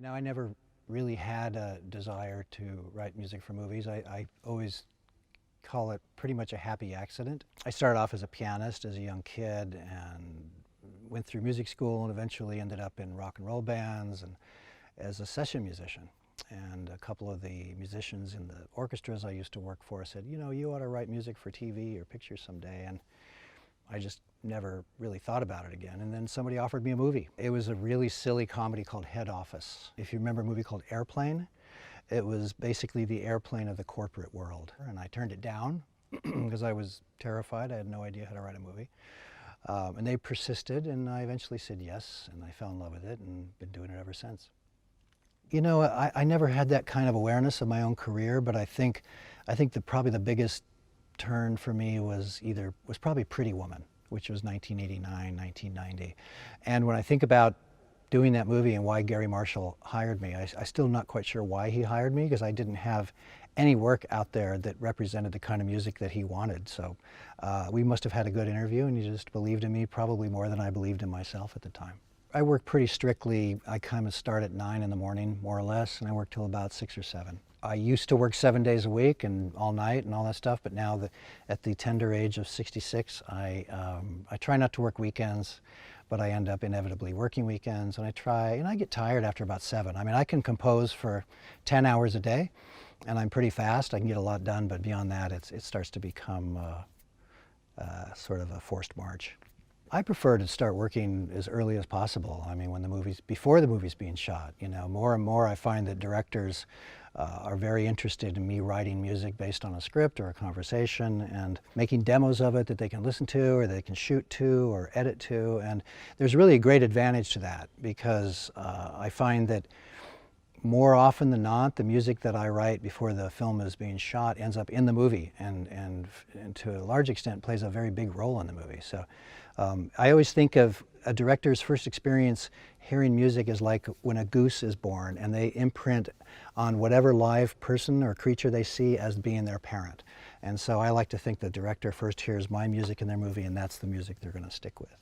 I never really had a desire to write music for movies. I always call it pretty much a happy accident. I started off as a pianist as a young kid and went through music school and eventually ended up in rock and roll bands and as a session musician. And a couple of the musicians in the orchestras I used to work for said, you ought to write music for TV or pictures someday. And I just never really thought about it again. And then somebody offered me a movie. It was a really silly comedy called Head Office. If you remember a movie called Airplane, it was basically the airplane of the corporate world. And I turned it down because I was terrified. I had no idea how to write a movie. And they persisted, and I eventually said yes, and I fell in love with it and been doing it ever since. I never had that kind of awareness of my own career, but I think that probably the biggest turn for me was probably Pretty Woman, which was 1989, 1990. And when I think about doing that movie and why Gary Marshall hired me, I still not quite sure why he hired me, because I didn't have any work out there that represented the kind of music that he wanted. So we must have had a good interview, and he just believed in me probably more than I believed in myself at the time. I work pretty strictly. I kind of start at 9 in the morning, more or less, and I work till about 6 or 7. I used to work 7 days a week and all night and all that stuff, but now at the tender age of 66, I try not to work weekends, but I end up inevitably working weekends, and I get tired after about 7. I mean, I can compose for 10 hours a day, and I'm pretty fast. I can get a lot done, but beyond that, it starts to become sort of a forced march. I prefer to start working as early as possible. I mean, before the movie's being shot. More and more I find that directors are very interested in me writing music based on a script or a conversation and making demos of it that they can listen to or they can shoot to or edit to. And there's really a great advantage to that, because I find that more often than not, the music that I write before the film is being shot ends up in the movie and to a large extent plays a very big role in the movie. So I always think of a director's first experience hearing music is like when a goose is born, and they imprint on whatever live person or creature they see as being their parent. And so I like to think the director first hears my music in their movie, and that's the music they're going to stick with.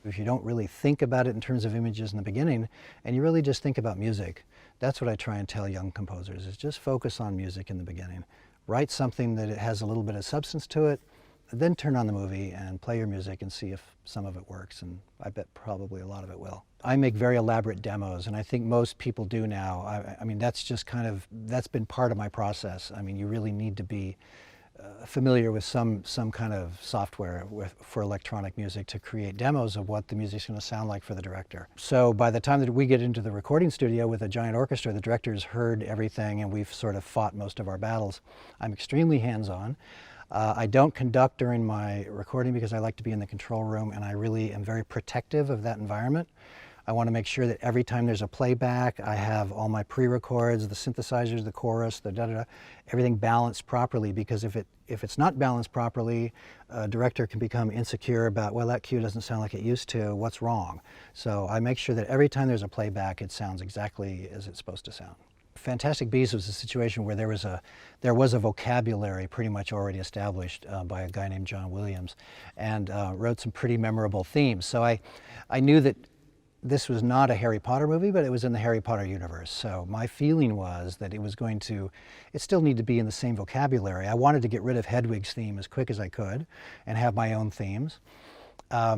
If you don't really think about it in terms of images in the beginning, and you really just think about music, that's what I try and tell young composers, is just focus on music in the beginning. Write something that it has a little bit of substance to it, then turn on the movie and play your music and see if some of it works, and I bet probably a lot of it will. I make very elaborate demos, and I think most people do now. I mean, that's been part of my process. I mean, you really need to be familiar with some kind of software for electronic music to create demos of what the music's going to sound like for the director. So by the time that we get into the recording studio with a giant orchestra, the director's heard everything and we've sort of fought most of our battles. I'm extremely hands-on. I don't conduct during my recording because I like to be in the control room, and I really am very protective of that environment. I want to make sure that every time there's a playback, I have all my pre-records, the synthesizers, the chorus, the da-da-da, everything balanced properly, because if it's not balanced properly, a director can become insecure about, well, that cue doesn't sound like it used to, what's wrong? So I make sure that every time there's a playback, it sounds exactly as it's supposed to sound. Fantastic Beasts was a situation where there was a vocabulary pretty much already established by a guy named John Williams, and wrote some pretty memorable themes. So I knew that this was not a Harry Potter movie, but it was in the Harry Potter universe. So my feeling was that it still needed to be in the same vocabulary. I wanted to get rid of Hedwig's theme as quick as I could and have my own themes. I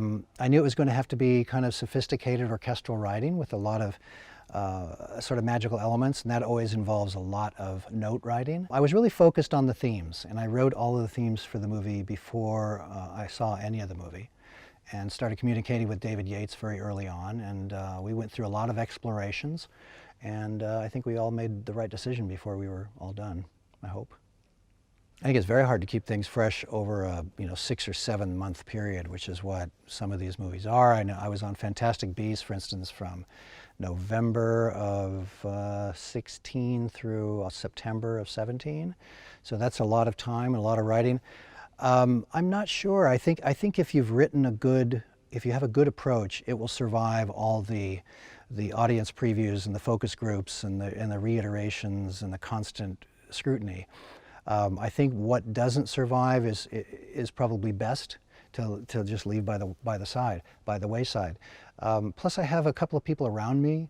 knew it was going to have to be kind of sophisticated orchestral writing with a lot of sort of magical elements, and that always involves a lot of note writing. I was really focused on the themes, and I wrote all of the themes for the movie before I saw any of the movie, and started communicating with David Yates very early on, and we went through a lot of explorations, and I think we all made the right decision before we were all done, I hope. I think it's very hard to keep things fresh over a 6 or 7 month period, which is what some of these movies are. I know I was on Fantastic Beasts, for instance, from November of 16 through September of 17. So that's a lot of time and a lot of writing. I'm not sure. I think if you've written if you have a good approach, it will survive all the audience previews and the focus groups and the reiterations and the constant scrutiny. I think what doesn't survive is probably best to just leave by the wayside. Plus, I have a couple of people around me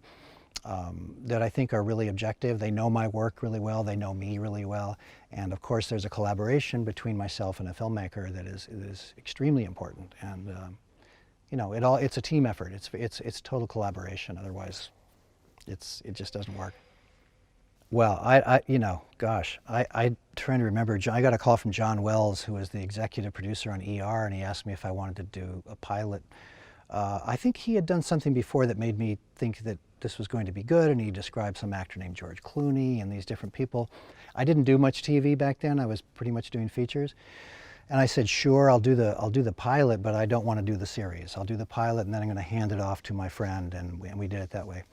that I think are really objective. They know my work really well, they know me really well, and of course there's a collaboration between myself and a filmmaker that is extremely important. And you know, it's a team effort. It's total collaboration. Otherwise, it just doesn't work. Well, you know, gosh, I trying to remember. I got a call from John Wells, who was the executive producer on ER, and he asked me if I wanted to do a pilot. I think he had done something before that made me think that this was going to be good, and he described some actor named George Clooney and these different people. I didn't do much TV back then. I was pretty much doing features. And I said, sure, I'll do the pilot, but I don't want to do the series. I'll do the pilot, and then I'm going to hand it off to my friend, and we did it that way.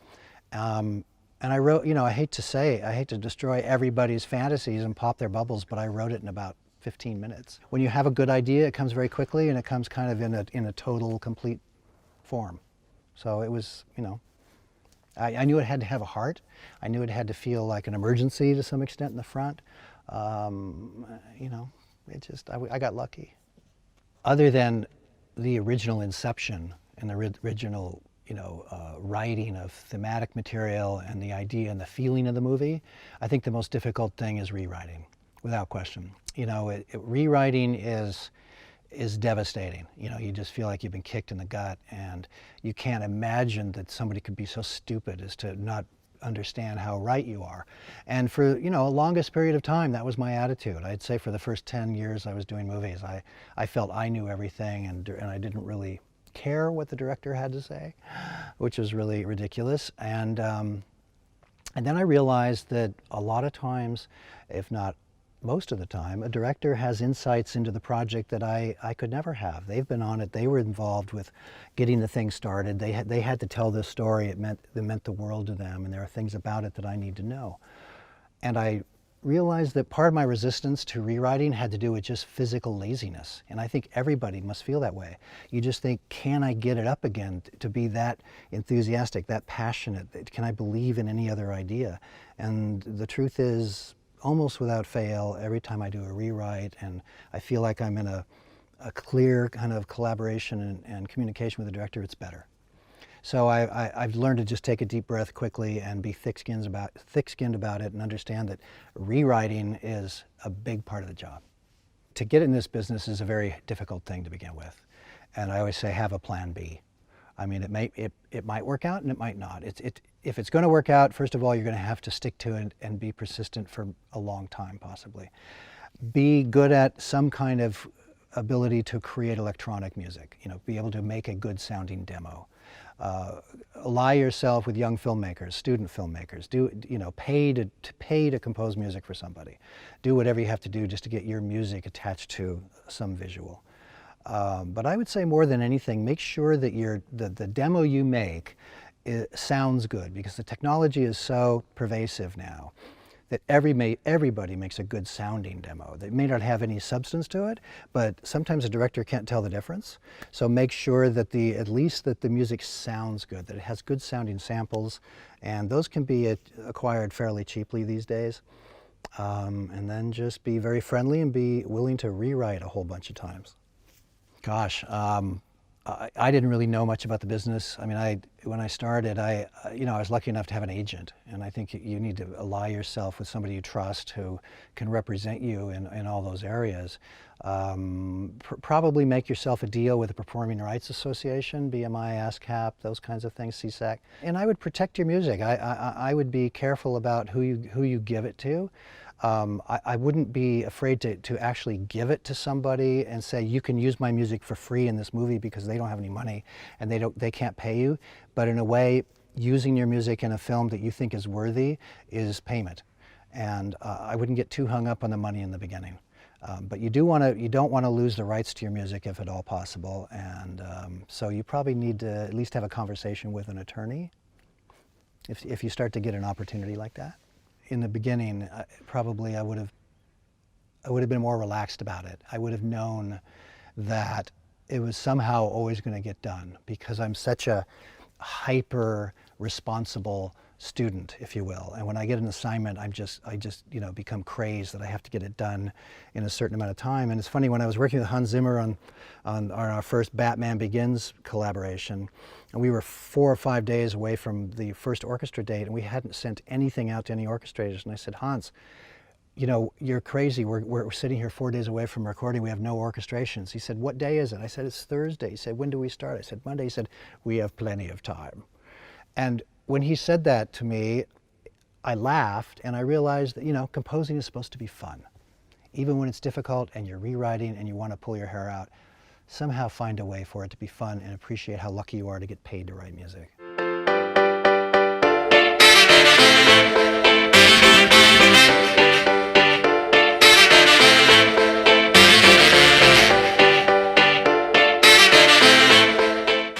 And I wrote, you know, I hate to destroy everybody's fantasies and pop their bubbles, but I wrote it in about 15 minutes. When you have a good idea, it comes very quickly, and it comes kind of in a total, complete form. So it was, you know, I knew it had to have a heart. I knew it had to feel like an emergency to some extent in the front. You know, I got lucky. Other than the original inception and the original, you know, writing of thematic material and the idea and the feeling of the movie, I think the most difficult thing is rewriting, without question. You know, rewriting is devastating. You know, you just feel like you've been kicked in the gut, and you can't imagine that somebody could be so stupid as to not understand how right you are. And for, you know, a longest period of time, that was my attitude. I'd say for the first 10 years I was doing movies, I felt I knew everything, and I didn't really care what the director had to say, which was really ridiculous. And then I realized that a lot of times, if not most of the time, a director has insights into the project that I could never have. They've been on it. They were involved with getting the thing started. They had to tell this story. It meant the world to them, and there are things about it that I need to know. And I realized that part of my resistance to rewriting had to do with just physical laziness. And I think everybody must feel that way. You just think, can I get it up again to be that enthusiastic, that passionate? Can I believe in any other idea? And the truth is, almost without fail, every time I do a rewrite and I feel like I'm in a clear kind of collaboration and communication with the director, it's better. So I've learned to just take a deep breath quickly and be thick-skinned about it, and understand that rewriting is a big part of the job. To get in this business is a very difficult thing to begin with, and I always say have a plan B. I mean, it might work out and it might not. If it's going to work out, first of all, you're going to have to stick to it and be persistent for a long time, possibly. Be good at some kind of ability to create electronic music. You know, be able to make a good sounding demo. Ally yourself with young filmmakers, student filmmakers. Pay to compose music for somebody. Do whatever you have to do just to get your music attached to some visual. But I would say more than anything, make sure that the demo you make sounds good, because the technology is so pervasive now that everybody makes a good sounding demo. They may not have any substance to it, but sometimes a director can't tell the difference. So make sure that at least the music sounds good, that it has good sounding samples, and those can be acquired fairly cheaply these days. And then just be very friendly and be willing to rewrite a whole bunch of times. Gosh, I didn't really know much about the business. I mean, when I started, I was lucky enough to have an agent, and I think you need to ally yourself with somebody you trust who can represent you in all those areas. Probably make yourself a deal with the Performing Rights Association, BMI, ASCAP, those kinds of things, CSAC. And I would protect your music. I would be careful about who you give it to. I wouldn't be afraid to actually give it to somebody and say, you can use my music for free in this movie because they don't have any money and they can't pay you. But in a way, using your music in a film that you think is worthy is payment. And I wouldn't get too hung up on the money in the beginning. But you don't want to lose the rights to your music if at all possible. And so you probably need to at least have a conversation with an attorney if you start to get an opportunity like that. In the beginning, probably I would have been more relaxed about it. I would have known that it was somehow always going to get done, because I'm such a hyper responsible student, if you will. And when I get an assignment, I just become crazed that I have to get it done in a certain amount of time. And it's funny, when I was working with Hans Zimmer on our first Batman Begins collaboration, and we were 4 or 5 days away from the first orchestra date, and we hadn't sent anything out to any orchestrators. And I said, Hans, you're crazy. We're sitting here 4 days away from recording. We have no orchestrations. He said, what day is it? I said, it's Thursday. He said, when do we start? I said, Monday. He said, we have plenty of time. And when he said that to me, I laughed, and I realized that, composing is supposed to be fun. Even when it's difficult and you're rewriting and you want to pull your hair out, somehow find a way for it to be fun and appreciate how lucky you are to get paid to write music.